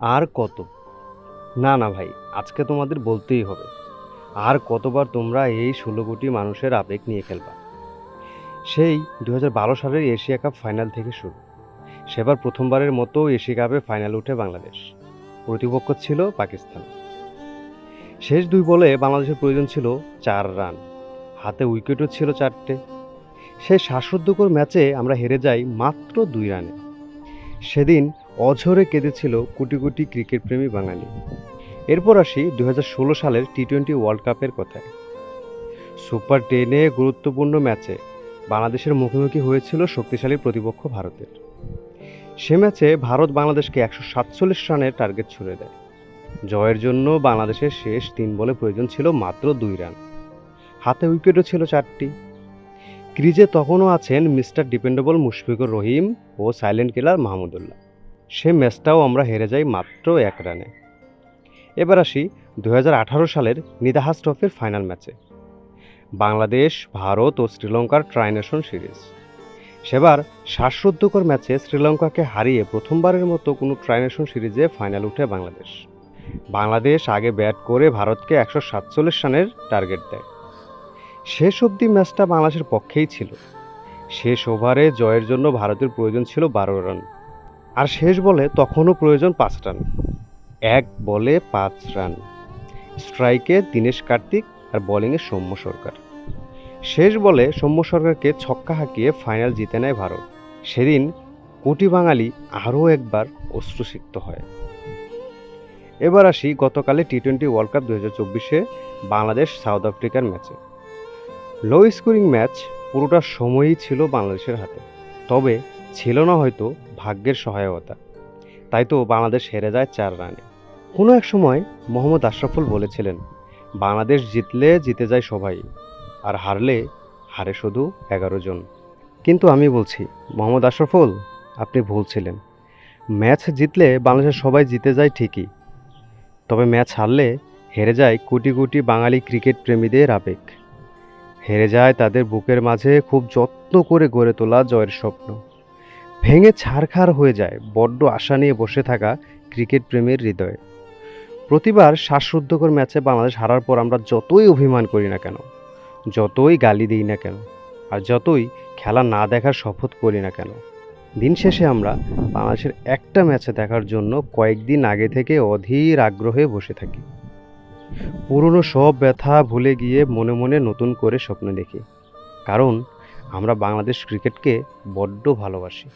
আর কত? না না ভাই, আজকে তোমাদের বলতেই হবে। আর কতবার তোমরা এই ১৬ কোটি মানুষের আবেগ নিয়ে খেলবা? সেই ২০১২ সালের এশিয়া কাপ ফাইনাল থেকে শুরু। সেবার প্রথমবারের মতো এশিয়া কাপে ফাইনাল উঠে বাংলাদেশ। প্রতিপক্ষ ছিল পাকিস্তান। শেষ ২ বলে বাংলাদেশের প্রয়োজন ছিল ৪ রান। হাতে উইকেটও ছিল ৪টে। সেই শ্বাসরুদ্ধকর ম্যাচে আমরা হেরে যাই মাত্র ২ রানে। সেদিন অঝরে কেঁদেছিল কোটি কোটি ক্রিকেটপ্রেমী বাঙালি। এরপর আসি ২০১৬ সালের টি-২০ ওয়ার্ল্ড কাপের কথায়। সুপার 10-এ গুরুত্বপূর্ণ ম্যাচে বাংলাদেশের মুখোমুখি হয়েছিল শক্তিশালী প্রতিপক্ষ ভারতের। সে ম্যাচে ভারত বাংলাদেশকে ১৪৭ রানের টার্গেট ছুড়ে দেয়। জয়ের জন্য বাংলাদেশের শেষ ৩ বলে প্রয়োজন ছিল মাত্র ২ রান। হাতে উইকেটও ছিল ৪টি। ক্রিজে তখনও আছেন মিস্টার ডিপেন্ডেবল মুশফিকুর রহিম ও সাইলেন্ট কিলার মাহমুদুল্লাহ। সে ম্যাচটাও আমরা হেরে যাই মাত্র ১ রানে। এবার আসি ২০১৮ সালের নিদাহাস ট্রফির ফাইনাল ম্যাচে। বাংলাদেশ, ভারত ও শ্রীলঙ্কার ট্রাইনেশন সিরিজ। সেবার শ্বাসরুদ্ধকর ম্যাচে শ্রীলঙ্কাকে হারিয়ে প্রথমবারের মতো কোনো ট্রাইনেশন সিরিজে ফাইনাল উঠে বাংলাদেশ। বাংলাদেশ আগে ব্যাট করে ভারতকে ১৪৭ রানের টার্গেট দেয়। শেষ অবধি ম্যাচটা বাংলাদেশের পক্ষেই ছিল। শেষ ওভারে জয়ের জন্য ভারতের প্রয়োজন ছিল ১২ রান। আর শেষ বলে তখনও প্রয়োজন ৫ রান। ১ বলে ৫ রান। স্ট্রাইকে দীনেশ কার্তিক আর বোলিংয়ে সৌম্য সরকার। শেষ বলে সৌম্য সরকারকে ছক্কা হাঁকিয়ে ফাইনাল জিতে নেয় ভারত। সেদিন কোটি বাঙালি আরও একবার অশ্রুসিক্ত হয়। এবার আসি গতকালে টি-২০ ওয়ার্ল্ড কাপ ২০২৪-এ বাংলাদেশ সাউথ আফ্রিকার ম্যাচে। লো স্কোরিং ম্যাচ, পুরোটা সময়ই ছিল বাংলাদেশের হাতে। তবে ছিল না হয়তো ভাগ্যের সহায়তা। তাই তো বাংলাদেশ হেরে যায় ৪ রানে। কোনো এক সময় মোহাম্মদ আশরাফুল বলেছিলেন, বাংলাদেশ জিতলে জিতে যায় সবাই, আর হারলে হারে শুধু ১১ জন। কিন্তু আমি বলছি, মোহাম্মদ আশরাফুল, আপনি ভুল ছিলেন। ম্যাচ জিতলে বাংলাদেশের সবাই জিতে যায় ঠিকই, তবে ম্যাচ হারলে হেরে যায় কোটি কোটি বাঙালি ক্রিকেট প্রেমীদের আবেগ। হেরে যায় তাদের বুকের মাঝে খুব যত্ন করে গড়ে তোলা জয়ের স্বপ্ন। ভেঙে ছারখার হয়ে যায় বড্ড আশা নিয়ে বসে থাকা ক্রিকেট প্রেমীর হৃদয়ে। প্রতিবার শ্বাসরুদ্ধকর ম্যাচে বাংলাদেশ হারার পর আমরা যতই অভিমান করি না কেন, যতই গালি দিই না কেন, আর যতই খেলা না দেখার শপথ করি না কেন, দিন শেষে আমরা বাংলাদেশের একটা ম্যাচে দেখার জন্য কয়েকদিন আগে থেকে অধীর আগ্রহে বসে থাকি। পুরনো সব ব্যথা ভুলে গিয়ে মনে মনে নতুন করে স্বপ্ন দেখি। কারণ আমরা বাংলাদেশ ক্রিকেটকে বড্ড ভালোবাসি।